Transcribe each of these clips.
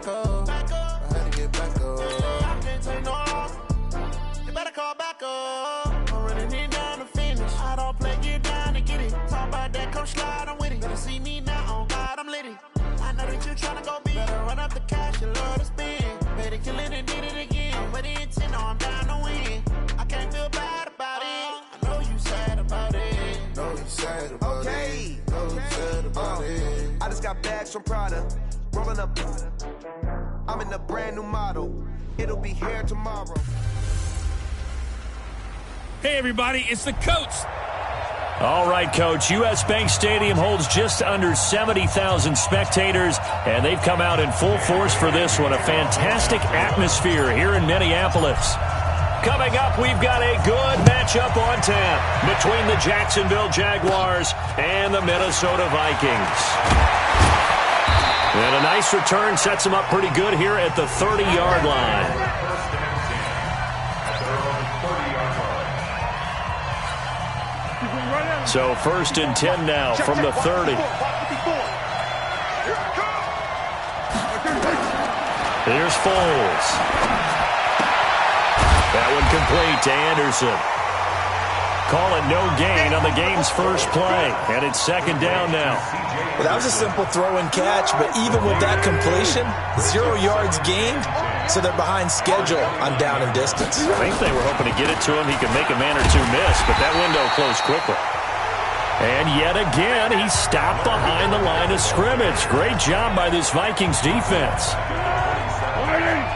back up. I had to get back up. I can't take no loss. You better call back up. I'm running it down to finish. I don't play, get down to get it. Talk about that, come slide, I'm with it. Better see me now, on God, I'm litty. I know that you tryna go big. Better run up the cash, you love to spend. Better kill it and did it again. But the intent, no, I'm down to win. I can't feel bad about it. I know you sad about it. Know you sad about it. Know you sad about it. I just got bags from Prada. Rolling up. I'm in a brand new model. It'll be here tomorrow. Hey, everybody, it's the coach. All right, Coach. U.S. Bank Stadium holds just under 70,000 spectators, and they've come out in full force for this one. A fantastic atmosphere here in Minneapolis. Coming up, we've got a good matchup on tap between the Jacksonville Jaguars and the Minnesota Vikings. And a nice return sets them up pretty good here at the 30-yard line. So 1st and 10 now from the 30. Here's Foles. That one complete to Anderson. Call it no gain on the game's first play. And it's 2nd down now. Well, that was a simple throw and catch, but even with that completion, 0 yards gained, so they're behind schedule on down and distance. I think they were hoping to get it to him. He could make a man or two miss, but that window closed quickly. And yet again, he stopped behind the line of scrimmage. Great job by this Vikings defense.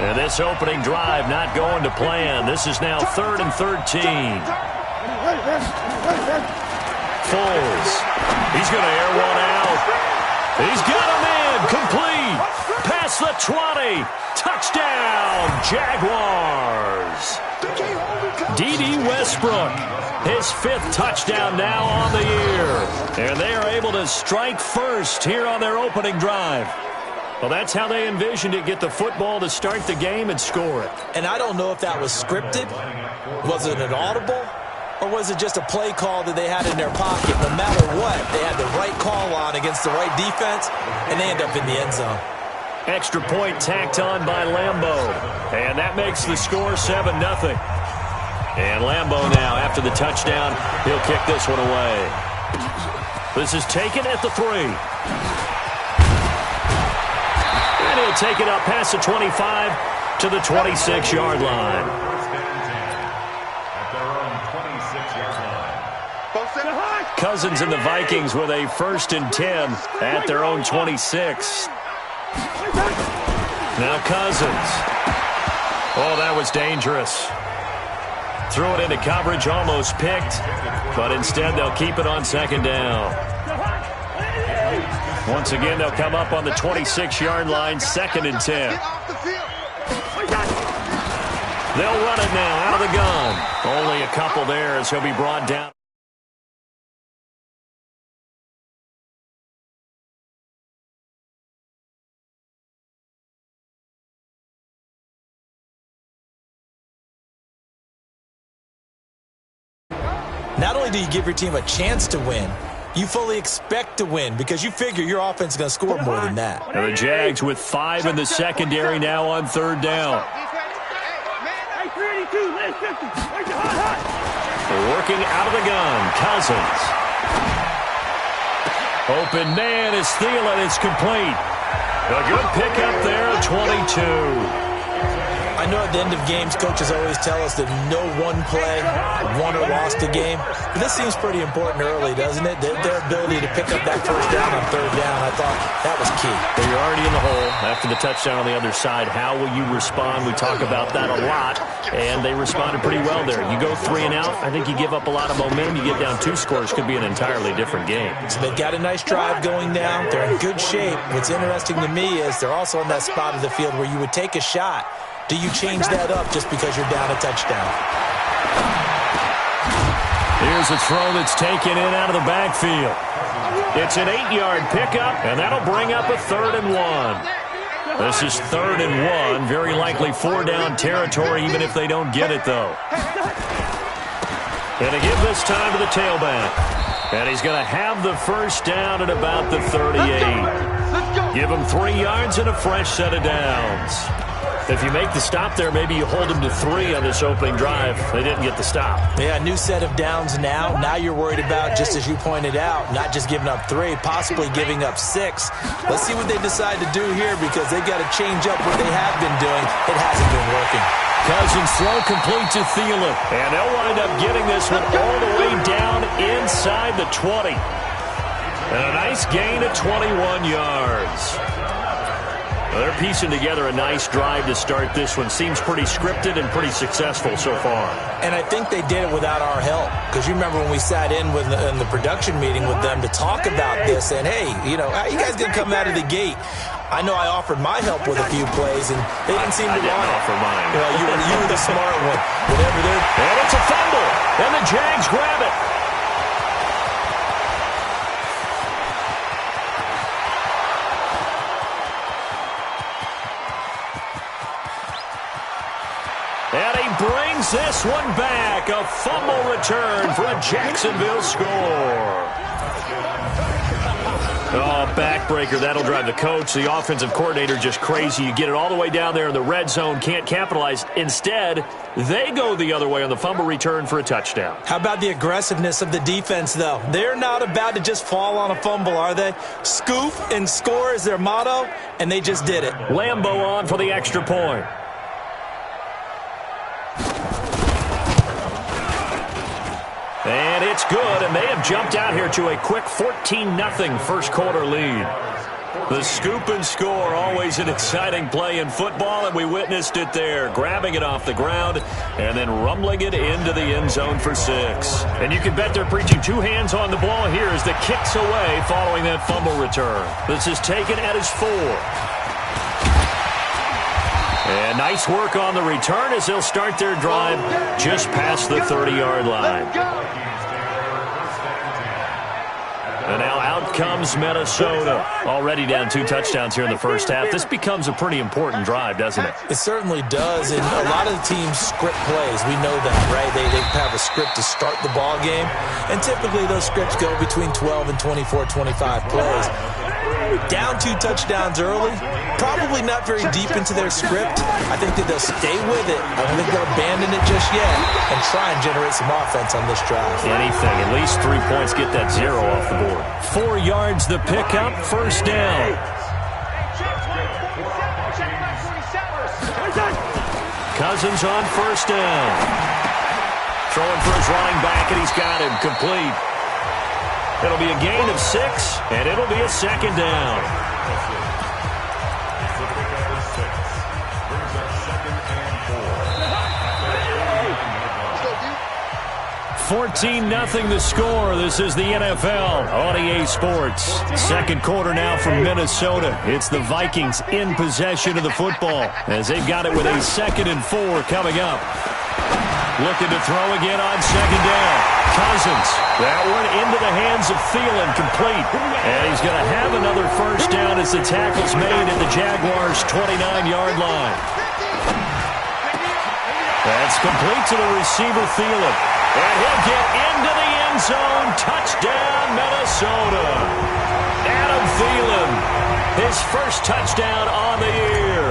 And this opening drive not going to plan. This is now 3rd and 13. Foles. He's going to air one out. He's got him in. Complete. Past the 20. Touchdown, Jaguars. D.D. Westbrook. His 5th touchdown now on the year. And they are able to strike first here on their opening drive. Well, that's how they envisioned it. Get the football to start the game and score it. And I don't know if that was scripted. Was it an audible? Or was it just a play call that they had in their pocket? No matter what, they had the right call on against the right defense, and they end up in the end zone. Extra point tacked on by Lambeau. And that makes the score 7-0. And Lambeau now, after the touchdown, he'll kick this one away. This is taken at the 3. And he'll take it up past the 25 to the 26-yard line. Cousins and the Vikings with a 1st and 10 at their own 26. Now Cousins. Oh, that was dangerous. Threw it into coverage, almost picked, but instead they'll keep it on 2nd down. Once again, they'll come up on the 26-yard line, 2nd and 10. They'll run it now out of the gun. Only a couple there as he'll be brought down. Not only do you give your team a chance to win, you fully expect to win because you figure your offense is going to score more than that. And the Jags with 5 in the secondary now on 3rd down. They're working out of the gun. Cousins. Open man is Thielen. It's complete. A good pickup there, 22. I know at the end of games, coaches always tell us that no one play won or lost a game. But this seems pretty important early, doesn't it? Their ability to pick up that 1st down on 3rd down, I thought that was key. Well, you're already in the hole after the touchdown on the other side. How will you respond? We talk about that a lot, and they responded pretty well there. You go 3 and out, I think you give up a lot of momentum. You get down 2 scores, could be an entirely different game. So they've got a nice drive going now. They're in good shape. What's interesting to me is they're also in that spot of the field where you would take a shot. Do you change that up just because you're down a touchdown? Here's a throw that's taken in out of the backfield. It's an 8-yard pickup, and that'll bring up a 3rd and 1. This is 3rd and 1. Very likely 4-down territory, even if they don't get it, though. Going to give this time to the tailback. And he's going to have the 1st down at about the 38. Let's go. Give them 3 yards and a fresh set of downs. If you make the stop there, maybe you hold them to 3 on this opening drive. They didn't get the stop. Yeah, new set of downs now. Now you're worried about, just as you pointed out, not just giving up 3, possibly giving up 6. Let's see what they decide to do here, because they've got to change up what they have been doing. It hasn't been working. Cousins throw complete to Thielen. And they'll wind up getting this one all the way down inside the 20. And a nice gain of 21 yards. Well, they're piecing together a nice drive to start this one. Seems pretty scripted and pretty successful so far. And I think they did it without our help. Because you remember when we sat in the production meeting with them to talk about this, and hey, how you guys going to come out of the gate? I know I offered my help with a few plays, and they didn't seem to want it. Offer mine. You were the smart one. Whatever they're... And it's a fumble. And the Jags grab it. And he brings this one back. A fumble return for a Jacksonville score. Oh, backbreaker. That'll drive the coach, the offensive coordinator, just crazy. You get it all the way down there in the red zone, can't capitalize. Instead, they go the other way on the fumble return for a touchdown. How about the aggressiveness of the defense, though? They're not about to just fall on a fumble, are they? Scoop and score is their motto, and they just did it. Lambeau on for the extra point. And it's good, and they have jumped out here to a quick 14-0 first quarter lead. The scoop and score, always an exciting play in football, and we witnessed it there, grabbing it off the ground and then rumbling it into the end zone for 6. And you can bet they're preaching 2 hands on the ball here as the kick's away following that fumble return. This is taken at his 4. And nice work on the return as they'll start their drive just past the 30-yard line. And now out comes Minnesota. Already down 2 touchdowns here in the first half. This becomes a pretty important drive, doesn't it? It certainly does, and a lot of the teams script plays. We know that, right? They have a script to start the ball game, and typically those scripts go between 12 and 24, 25 plays. Down 2 touchdowns early, probably not very deep into their script. I think that they'll stay with it. I don't think they'll abandon it just yet and try and generate some offense on this drive. Anything, at least 3 points, get that 0 off the board. 4 yards the pickup, first down. Cousins on first down. Throwing for his running back, and he's got him complete. It'll be a gain of 6, and it'll be a second down. 14-0 the score. This is the NFL on EA Sports. Second quarter now from Minnesota. It's the Vikings in possession of the football as they've got it with a 2nd and 4 coming up. Looking to throw again on second down. Cousins. That one into the hands of Thielen, complete. And he's going to have another first down as the tackle's made at the Jaguars' 29-yard line. That's complete to the receiver, Thielen. And he'll get into the end zone. Touchdown, Minnesota. Adam Thielen, his first touchdown on the year,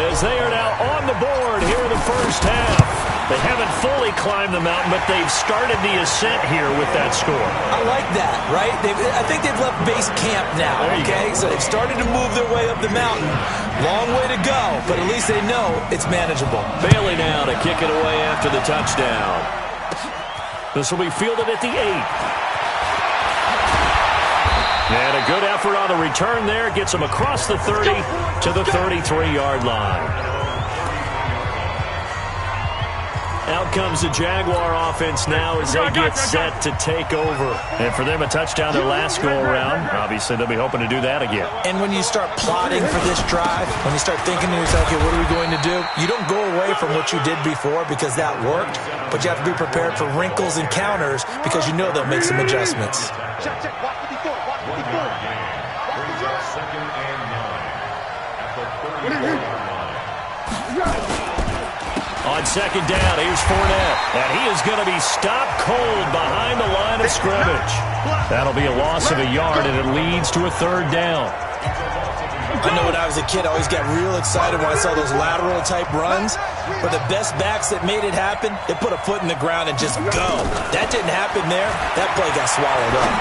as they are now on the board here in the first half. They haven't fully climbed the mountain, but they've started the ascent here with that score. I like that, right? I think they've left base camp now, okay? So they've started to move their way up the mountain. Long way to go, but at least they know it's manageable. Bailey now to kick it away after the touchdown. This will be fielded at the 8. And a good effort on the return there. Gets him across the 30 to the 33-yard line. Out comes the Jaguar offense now as they get set to take over. And for them, a touchdown their last go-around. Obviously, they'll be hoping to do that again. And when you start plotting for this drive, when you start thinking to yourself, okay, what are we going to do? You don't go away from what you did before because that worked, but you have to be prepared for wrinkles and counters because you know they'll make some adjustments. On second down, here's Fournette. And he is going to be stopped cold behind the line of scrimmage. That'll be a loss of a yard, and it leads to a 3rd down. I know when I was a kid, I always got real excited when I saw those lateral-type runs. But the best backs that made it happen, they put a foot in the ground and just go. That didn't happen there. That play got swallowed up.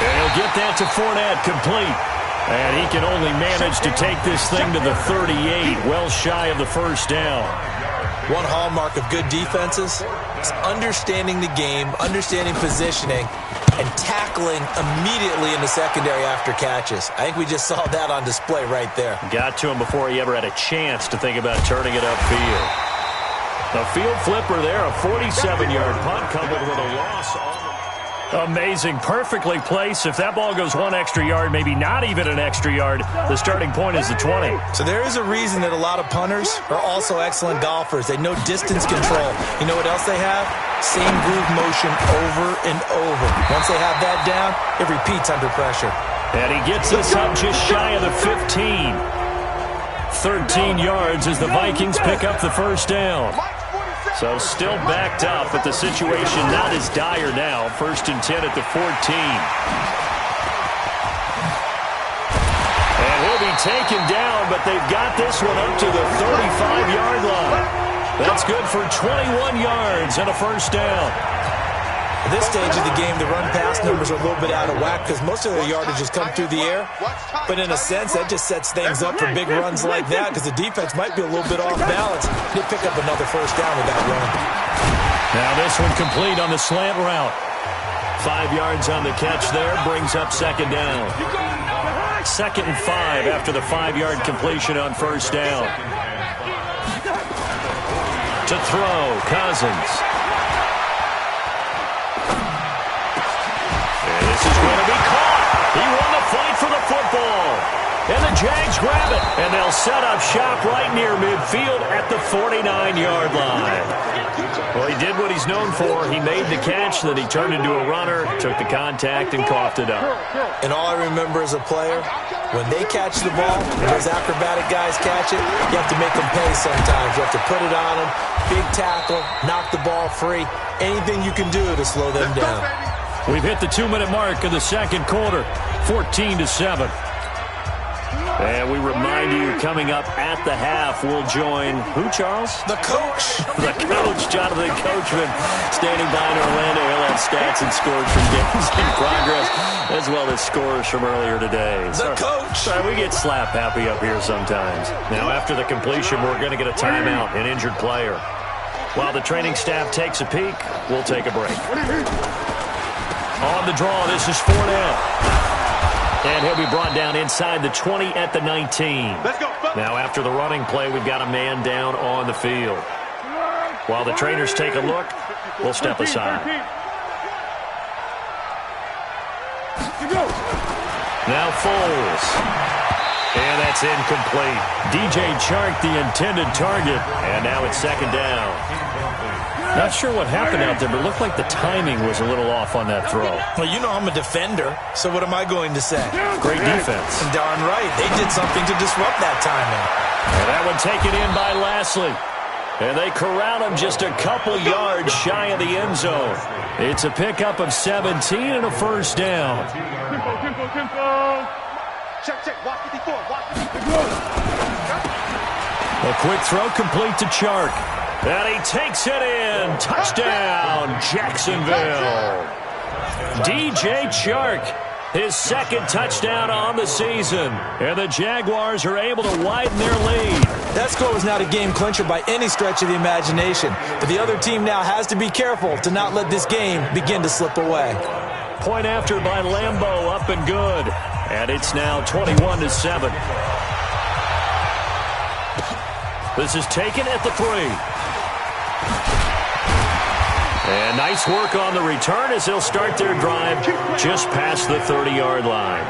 And he'll get that to Fournette, complete. And he can only manage to take this thing to the 38, well shy of the first down. One hallmark of good defenses is understanding the game, understanding positioning, and tackling immediately in the secondary after catches. I think we just saw that on display right there. Got to him before he ever had a chance to think about turning it upfield. A field flipper there, a 47-yard punt coupled with a loss. Amazing, perfectly placed. If that ball goes one extra yard, maybe not even an extra yard, the starting point is the 20. So there is a reason that a lot of punters are also excellent golfers. They know distance control. You know what else they have? Same groove motion over and over. Once they have that down, it repeats under pressure. And he gets this up just shy of the 15. 13 yards as the Vikings pick up the first down. So still backed up, but the situation not as dire now. 1st and 10 at the 14. And he'll be taken down, but they've got this one up to the 35-yard line. That's good for 21 yards and a first down. At this stage of the game, the run-pass numbers are a little bit out of whack because most of their yardage has come through the air. But in a sense, that just sets things up for big runs like that because the defense might be a little bit off balance. They pick up another first down with that run. Now this one complete on the slant route. 5 yards on the catch there, brings up second down. 2nd and 5 after the 5-yard completion on first down. To throw, Cousins. This is going to be caught. He won the fight for the football. And the Jags grab it. And they'll set up shop right near midfield at the 49-yard line. Well, he did what he's known for. He made the catch, then he turned into a runner, took the contact, and coughed it up. And all I remember as a player, when they catch the ball, when those acrobatic guys catch it, you have to make them pay sometimes. You have to put it on them, big tackle, knock the ball free, anything you can do to slow them down. We've hit the 2-minute mark of the second quarter, 14-7. And we remind you, coming up at the half, we'll join who, Charles? The coach. The coach, Jonathan Coachman, standing by in Orlando. He'll have stats and scores from games in progress, as well as scores from earlier today. The coach. Sorry, we get slap happy up here sometimes. Now, after the completion, we're going to get a timeout, an injured player. While the training staff takes a peek, we'll take a break. On the draw, this is Fournette. And he'll be brought down inside the 20 at the 19. Now, after the running play, we've got a man down on the field. While the trainers take a look, we'll step aside. Now Foles. And that's incomplete. DJ Chark, the intended target. And now it's second down. Not sure what happened out there, but it looked like the timing was a little off on that throw. Well, you know I'm a defender, so what am I going to say? Great defense. And darn right, they did something to disrupt that timing. And that one taken in by Lashley. And they corral him just a couple yards shy of the end zone. It's a pickup of 17 and a first down. A quick throw complete to Chark. And he takes it in. Touchdown, Jacksonville. DJ Chark, his second touchdown on the season. And the Jaguars are able to widen their lead. That score was not a game clincher by any stretch of the imagination. But the other team now has to be careful to not let this game begin to slip away. Point after by Lambeau, up and good. And it's now 21-7. This is taken at the 3. And nice work on the return as they'll start their drive just past the 30-yard line.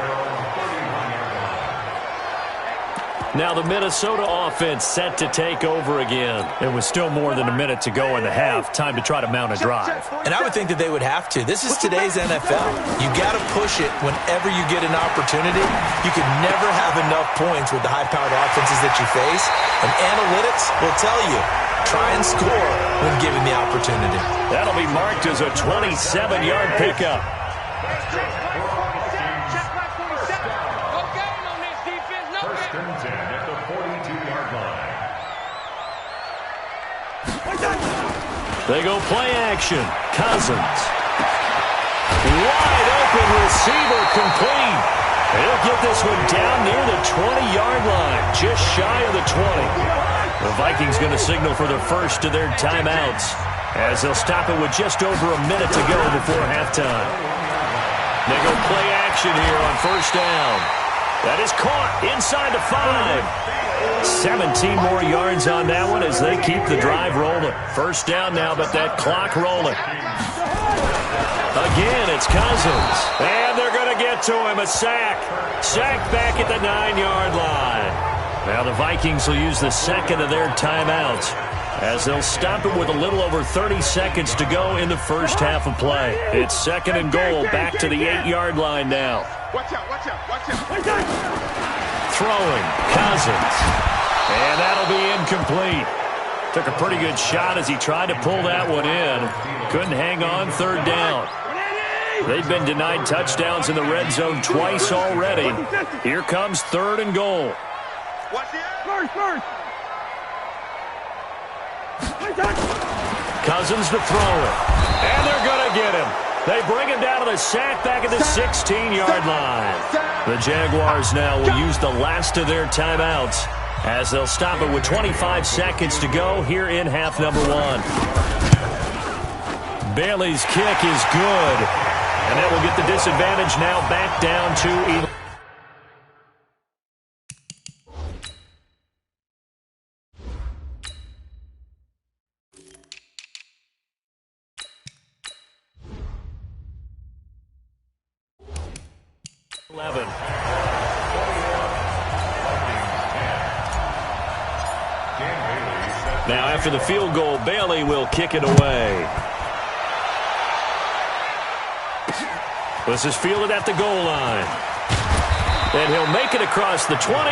Now the Minnesota offense set to take over again. It was still more than a minute to go in the half. Time to try to mount a drive. And I would think that they would have to. This is today's NFL. You got to push it whenever you get an opportunity. You can never have enough points with the high-powered offenses that you face. And analytics will tell you, try and score when given the opportunity. That'll be marked as a 27-yard pickup. They go play action. Cousins. Wide open receiver complete. He'll get this one down near the 20-yard line, just shy of the 20. The Vikings going to signal for the first of their timeouts as they'll stop it with just over a minute to go before halftime. They go play action here on first down. That is caught inside the 5. 17 more yards on that one as they keep the drive rolling. First down now, but that clock rolling. Again, it's Cousins. And they're going to get to him. A sack. Sack back at the 9-yard line. Now the Vikings will use the second of their timeouts as they'll stop it with a little over 30 seconds to go in the first half of play. It's second and goal back to the 8-yard line now. Watch out, watch out, watch out. Throwing, Cousins. And that'll be incomplete. Took a pretty good shot as he tried to pull that one in. Couldn't hang on, third down. They've been denied touchdowns in the red zone twice already. Here comes third and goal. Cousins to throw it. And they're going to get him. They bring him down to the sack back at the 16-yard line. The Jaguars now will use the last of their timeouts as they'll stop it with 25 seconds to go here in half number 1. Bailey's kick is good. And that will get the disadvantage now back down to 11. Now after the field goal, Bailey will kick it away. This is fielded at the goal line. And he'll make it across the 20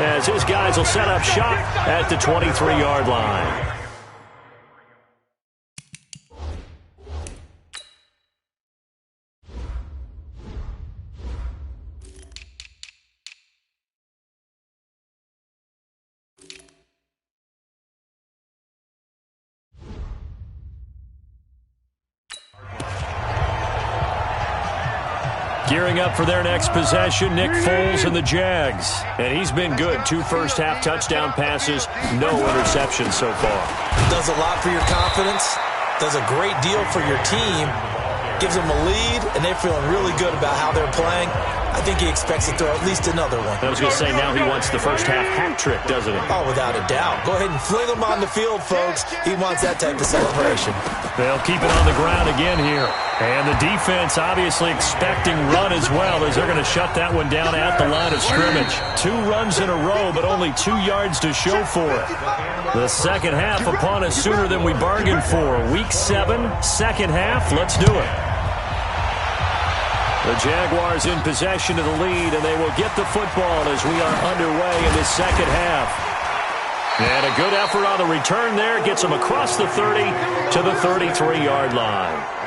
as his guys will set up shop at the 23-yard line. Gearing up for their next possession, Nick Foles and the Jags. And he's been good. 2 first-half touchdown passes, no interceptions so far. Does a lot for your confidence. Does a great deal for your team. Gives them a lead, and they're feeling really good about how they're playing. I think he expects to throw at least another one. I was going to say, now he wants the first-half hat trick, doesn't he? Oh, without a doubt. Go ahead and fling him on the field, folks. He wants that type of celebration. They'll keep it on the ground again here. And the defense obviously expecting run as well as they're going to shut that one down at the line of scrimmage. 2 runs in a row, but only 2 yards to show for it. The second half upon us sooner than we bargained for. Week 7, second half. Let's do it. The Jaguars in possession of the lead, and they will get the football as we are underway in this second half. And a good effort on the return there. Gets them across the 30 to the 33-yard line.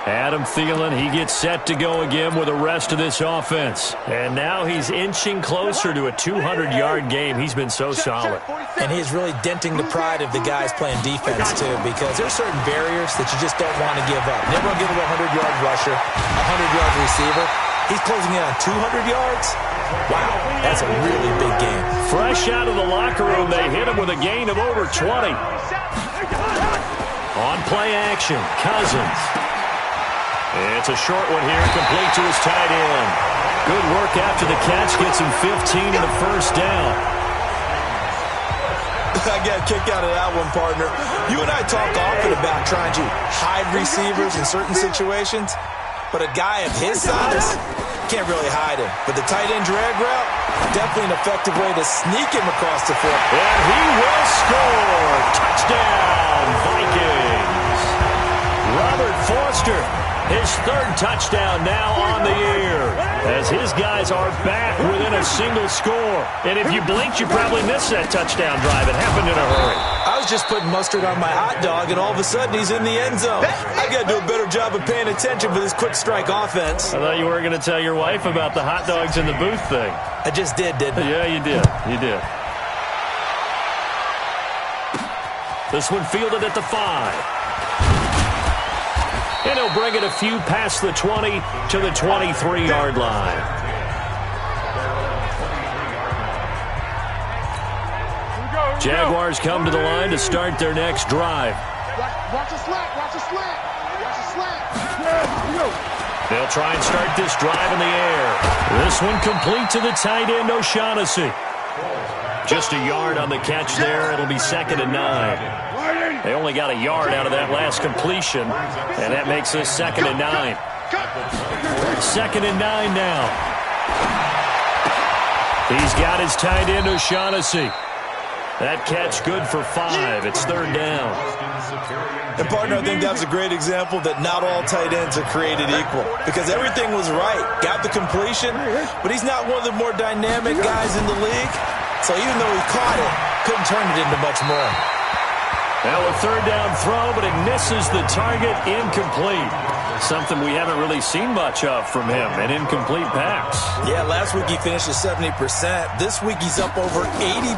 Adam Thielen, he gets set to go again with the rest of this offense. And now he's inching closer to a 200-yard game. He's been so solid. And he's really denting the pride of the guys playing defense, too, because there's certain barriers that you just don't want to give up. Never want to give up a 100-yard rusher, a 100-yard receiver. He's closing in on 200 yards. Wow, that's a really big game. Fresh out of the locker room, they hit him with a gain of over 20. On play action, Cousins. It's a short one here, complete to his tight end. Good work after the catch, gets him 15 and a first down. I got a kick out of that one, partner. You and I talk often about trying to hide receivers in certain situations, but a guy of his size can't really hide him. But the tight end drag route, definitely an effective way to sneak him across the field. And he will score. Touchdown, Vikings. Robert Foster. His 3rd touchdown now on the year as his guys are back within a single score. And if you blinked, you probably missed that touchdown drive. It happened in a hurry. I was just putting mustard on my hot dog, and all of a sudden he's in the end zone. I got to do a better job of paying attention for this quick strike offense. I thought you were going to tell your wife about the hot dogs in the booth thing. I just did, didn't I? Yeah, you did. You did. This one fielded at the 5. And he'll bring it a few past the 20 to the 23-yard line. Jaguars come to the line to start their next drive. Watch the slant. Watch the slant. Watch the slant. They'll try and start this drive in the air. This one complete to the tight end, O'Shaughnessy. Just a yard on the catch there. It'll be 2nd and 9. They only got a yard out of that last completion, and that makes this 2nd and 9. 2nd and 9 now. He's got his tight end, O'Shaughnessy. That catch good for 5. It's 3rd down. And, partner, I think that's a great example that not all tight ends are created equal, because everything was right. Got the completion, but he's not one of the more dynamic guys in the league. So even though he caught it, couldn't turn it into much more. Now a 3rd down throw, but it misses the target. Incomplete. Something we haven't really seen much of from him, an incomplete pass. Yeah, last week he finished at 70%. This week he's up over 80%.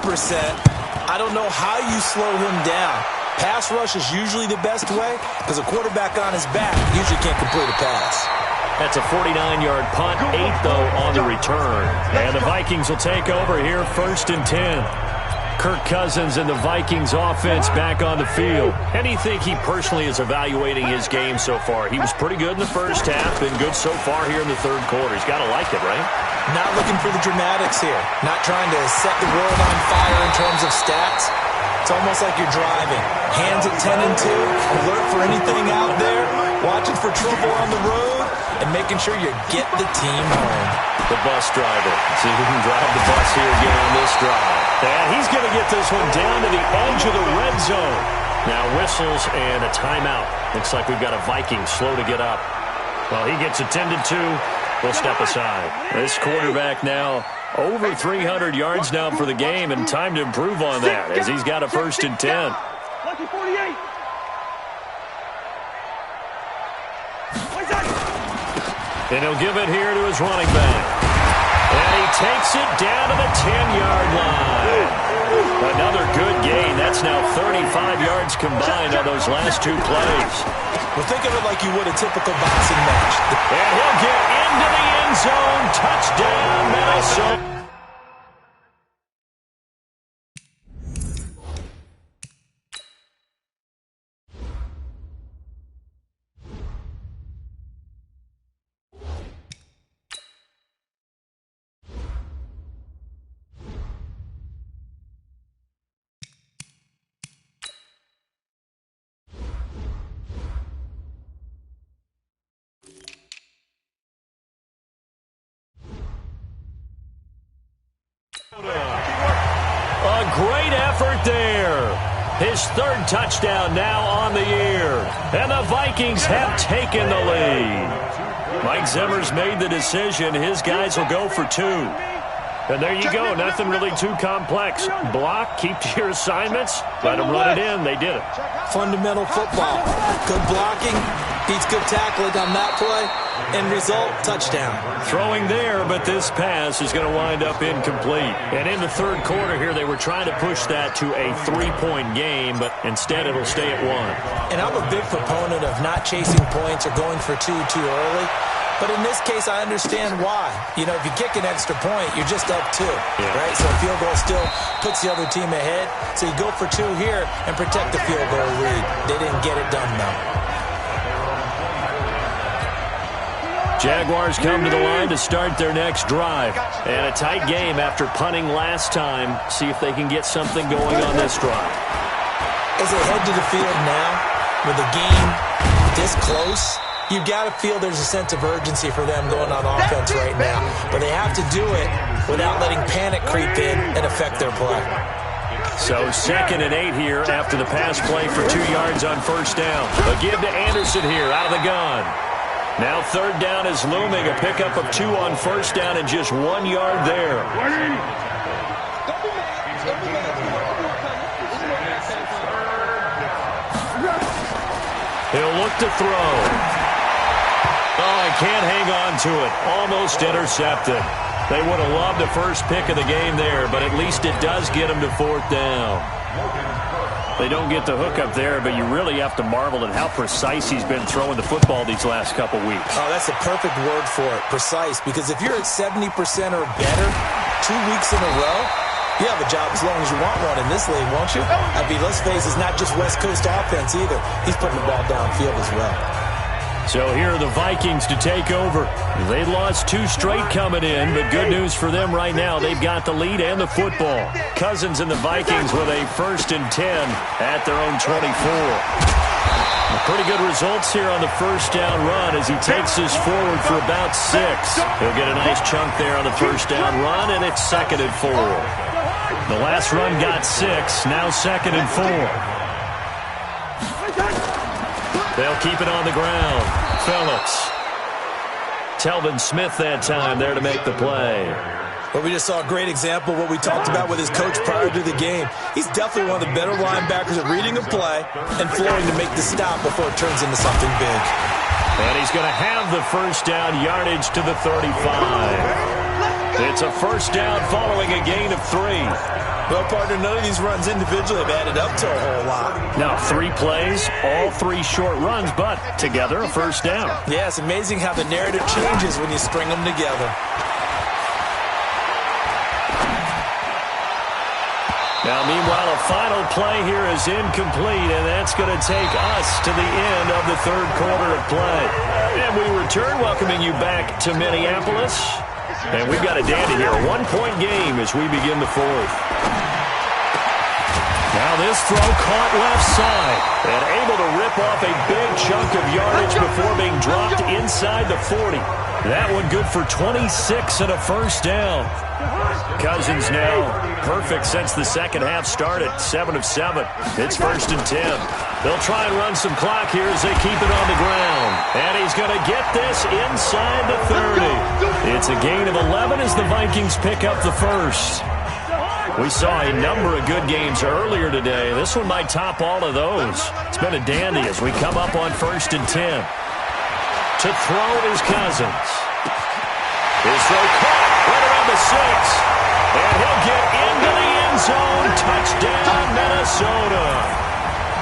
I don't know how you slow him down. Pass rush is usually the best way, because a quarterback on his back usually can't complete a pass. That's a 49-yard punt, 8, though, on the return. And the Vikings will take over here, 1st and 10. Kirk Cousins and the Vikings offense back on the field. How do you think he personally is evaluating his game so far? He was pretty good in the first half, been good so far here in the 3rd quarter. He's got to like it, right? Not looking for the dramatics here. Not trying to set the world on fire in terms of stats. It's almost like you're driving. Hands at 10 and 2, alert for anything out there, watching for trouble on the road, and making sure you get the team home. The bus driver. See who can drive the bus here again on this drive. And he's going to get this one down to the edge of the red zone. Now whistles and a timeout. Looks like we've got a Viking slow to get up. Well, he gets attended to. We'll step aside. This quarterback now over 300 yards now for the game, and time to improve on that as he's got a 1st and 10. And he'll give it here to his running back. And he takes it down to the 10-yard line. Another good gain. That's now 35 yards combined on those last 2 plays. Well, think of it like you would a typical boxing match. And he'll get into the end zone. Touchdown, Minnesota. A great effort there. His 3rd touchdown now on the year. And the Vikings have taken the lead. Mike Zimmer's made the decision. His guys will go for 2. And there you go. Nothing really too complex. Block, keep to your assignments. Let them run it in. They did it. Fundamental football. Good blocking. Beats good tackling on that play. End result, touchdown. Throwing there, but this pass is going to wind up incomplete. And in the 3rd quarter here, they were trying to push that to a 3-point game, but instead it'll stay at 1. And I'm a big proponent of not chasing points or going for 2 too early. But in this case, I understand why. You know, if you kick an extra point, you're just up 2, right? So a field goal still puts the other team ahead. So you go for 2 here and protect the field goal lead. They didn't get it done, though. Jaguars come to the line to start their next drive. And a tight game after punting last time. See if they can get something going on this drive. As they head to the field now, with the game this close, you've got to feel there's a sense of urgency for them going on offense right now. But they have to do it without letting panic creep in and affect their play. So 2nd and 8 here after the pass play for 2 yards on 1st down. A give to Anderson here out of the gun. Now 3rd down is looming. A pickup of 2 on 1st down and just 1 yard there. He'll look to throw. Oh, I can't hang on to it. Almost intercepted. They would have loved the first pick of the game there, but at least it does get them to 4th down. They don't get the hook up there, but you really have to marvel at how precise he's been throwing the football these last couple weeks. Oh, that's a perfect word for it, precise, because if you're at 70% or better 2 weeks in a row, you have a job as long as you want one in this league, won't you? I mean, let's face it, it's not just West Coast offense either. He's putting the ball downfield as well. So here are the Vikings to take over. They lost 2 straight coming in, but good news for them right now. They've got the lead and the football. Cousins and the Vikings with a 1st and 10 at their own 24. Pretty good results here on the first down run as he takes this forward for about 6. He'll get a nice chunk there on the first down run, and it's 2nd and 4. The last run got 6, now 2nd and 4. They'll keep it on the ground. Phillips. Telvin Smith that time there to make the play. Well, we just saw a great example of what we talked about with his coach prior to the game. He's definitely one of the better linebackers at reading a play and flowing to make the stop before it turns into something big. And he's going to have the first down yardage to the 35. It's a first down following a gain of 3. Well, partner, none of these runs individually have added up to a whole lot. Now, 3 plays, all 3 short runs, but together a first down. Yeah, it's amazing how the narrative changes when you string them together. Now, meanwhile, a final play here is incomplete, and that's going to take us to the end of the 3rd quarter of play. And we return, welcoming you back to Minneapolis. And we've got a dandy here, a 1-point game as we begin the 4th. Now this throw caught left side and able to rip off a big chunk of yardage before being dropped inside the 40. That one good for 26 and a first down. Cousins now perfect since the second half started, 7 of 7. It's 1st and 10. They'll try and run some clock here as they keep it on the ground. And he's going to get this inside the 30. It's a gain of 11 as the Vikings pick up the first. We saw a number of good games earlier today. This one might top all of those. It's been a dandy as we come up on 1st and 10. To throw is Cousins. His throw caught right around the 6. And he'll get into the end zone. Touchdown, Minnesota.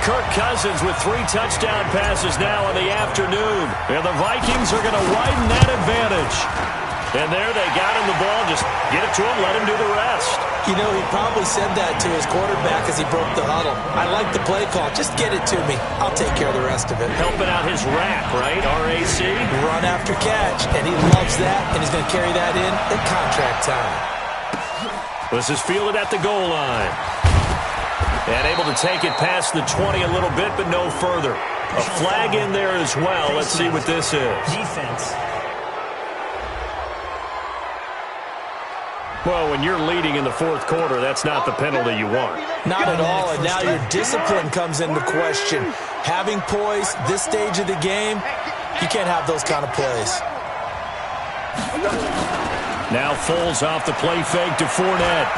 Kirk Cousins with 3 touchdown passes now in the afternoon. And the Vikings are going to widen that advantage. And there they got him the ball. Just get it to him, let him do the rest. You know, he probably said that to his quarterback as he broke the huddle. I like the play call. Just get it to me. I'll take care of the rest of it. Helping out his RAC, right? R-A-C? Run after catch, and he loves that, and he's going to carry that in at contract time. This is fielded at the goal line. And able to take it past the 20 a little bit, but no further. A flag in there as well. Let's see what this is. Defense. Well, when you're leading in the 4th quarter, that's not the penalty you want. Not at all, and now your discipline comes into question. Having poise this stage of the game, you can't have those kind of plays. Now Foles off the play fake to Fournette.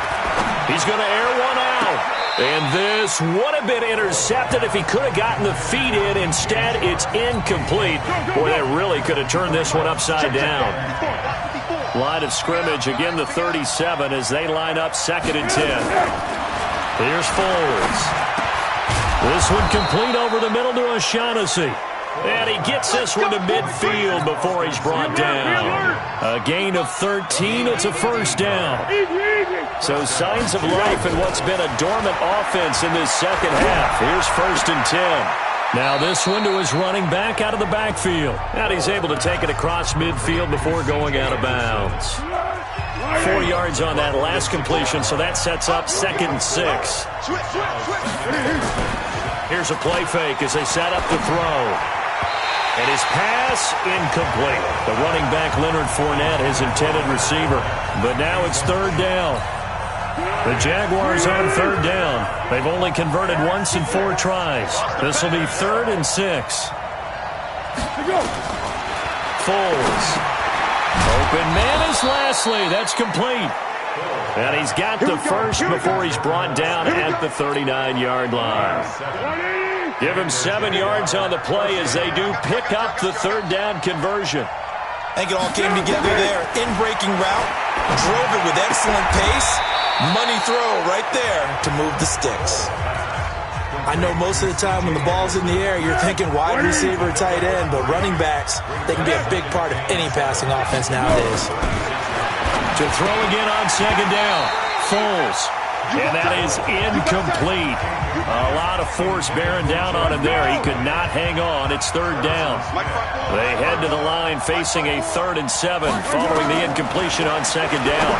He's going to air one out. And this would have been intercepted if he could have gotten the feet in. Instead, it's incomplete. Boy, that really could have turned this one upside down. Line of scrimmage, again the 37 as they line up 2nd and 10. Here's Foles. This one complete over the middle to O'Shaughnessy. And he gets this one to midfield before he's brought down. A gain of 13, it's a first down. So signs of life in what's been a dormant offense in this second half. Here's 1st and 10. Now this one to his running back out of the backfield. And he's able to take it across midfield before going out of bounds. 4 yards on that last completion, so that sets up 2nd and 6. Here's a play fake as they set up the throw. And his pass incomplete. The running back Leonard Fournette, his intended receiver. But now it's 3rd down. The Jaguars on 3rd down. They've only converted once in 4 tries. This will be 3rd and 6. Foles. Open man is Lashley. That's complete. And he's got the first before he's brought down at the 39-yard line. Give him 7 yards on the play as they do pick up the 3rd down conversion. I think it all came together there. In-breaking route, drove it with excellent pace. Money throw right there to move the sticks. I know most of the time when the ball's in the air, you're thinking wide receiver, tight end, but running backs, they can be a big part of any passing offense nowadays. To throw again on second down. Foles. And that is incomplete. A lot of force bearing down on him there. He could not hang on. It's third down. They head to the line facing a 3rd and 7 following the incompletion on second down.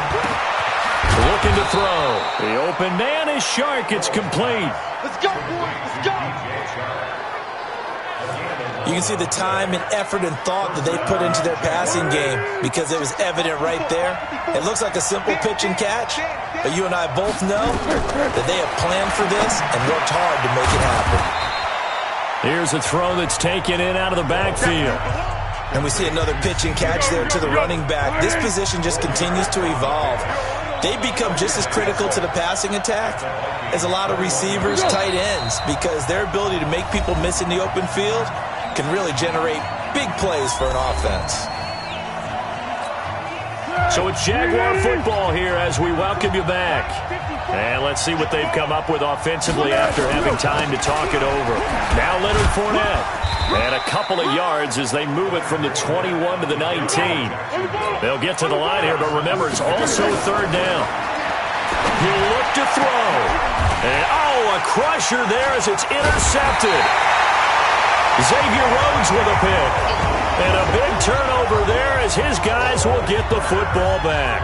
Looking to throw. The open man is Shark. It's complete. Let's go, boys. Let's go. You can see the time and effort and thought that they put into their passing game because it was evident right there. It looks like a simple pitch and catch, but you and I both know that they have planned for this and worked hard to make it happen. Here's a throw that's taken in out of the backfield. And we see another pitch and catch there to the running back. This position just continues to evolve. They become just as critical to the passing attack as a lot of receivers, tight ends, because their ability to make people miss in the open field can really generate big plays for an offense. So it's Jaguar football here as we welcome you back. And let's see what they've come up with offensively after having time to talk it over. Now Leonard Fournette. And a couple of yards as they move it from the 21 to the 19. They'll get to the line here, but remember, it's also third down. He'll look to throw. And, a crusher there as it's intercepted. Xavier Rhodes with a pick. And a big turnover there as his guys will get the football back.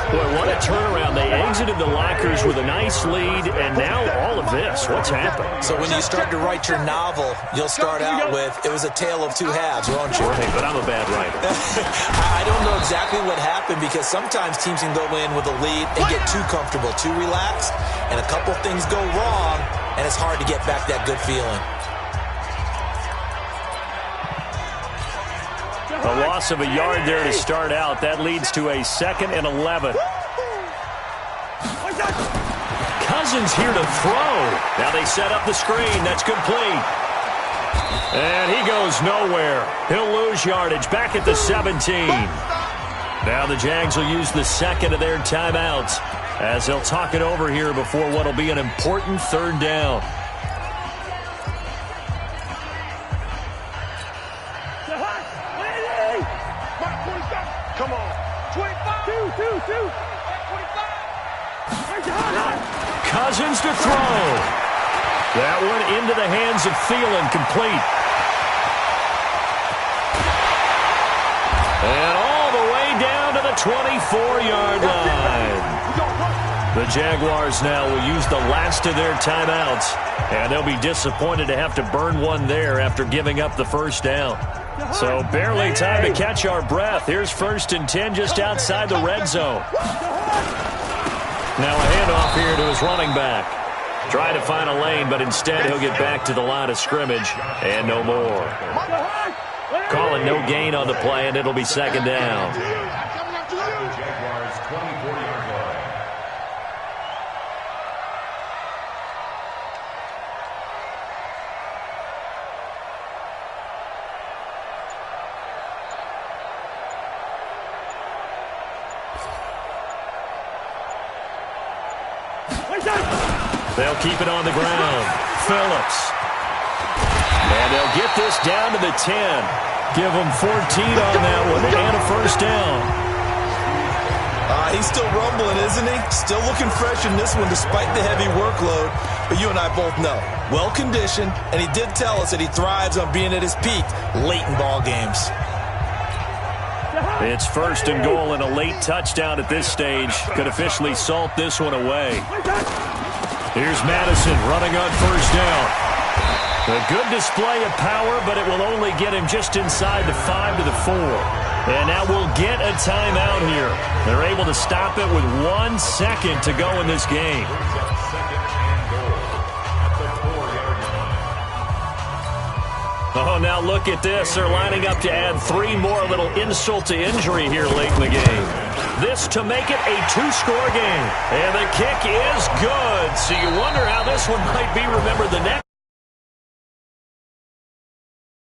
Boy, what a turnaround. They exited the lockers with a nice lead, and now all of this. What's happened? So when you start to write your novel, you'll start out with, it was a tale of two halves, won't you? Hey, but I'm a bad writer. I don't know exactly what happened because sometimes teams can go in with a lead and get too comfortable, too relaxed, and a couple things go wrong, and it's hard to get back that good feeling. A loss of a yard there to start out. That leads to a 2nd and 11. Cousins here to throw. Now they set up the screen. That's complete. And he goes nowhere. He'll lose yardage back at the 17. Now the Jags will use the second of their timeouts as they'll talk it over here before what will be an important third down. Come on. 25. 2. Cousins to throw. That one into the hands of Thielen, complete. And all the way down to the 24-yard line. The Jaguars now will use the last of their timeouts, and they'll be disappointed to have to burn one there after giving up the first down. So barely time to catch our breath. Here's 1st and 10 just outside the red zone. Now a handoff here to his running back. Trying to find a lane, but instead he'll get back to the line of scrimmage and no more. Calling no gain on the play, and it'll be second down. Jaguars 24-yard line. They'll keep it on the ground. Phillips. And they'll get this down to the 10. Give them 14 on that one and a first down. He's still rumbling, isn't he? Still looking fresh in this one despite the heavy workload. But you and I both know, well-conditioned, and he did tell us that he thrives on being at his peak late in ball games. It's 1st and goal, and a late touchdown at this stage could officially salt this one away. Here's Madison running on first down. A good display of power, but it will only get him just inside the 5 to the 4. And now we'll get a timeout here. They're able to stop it with 1 second to go in this game. Oh, now look at this. They're lining up to add 3 more, little insult to injury here late in the game. This to make it a 2-score game. And the kick is good. So you wonder how this one might be remembered the next.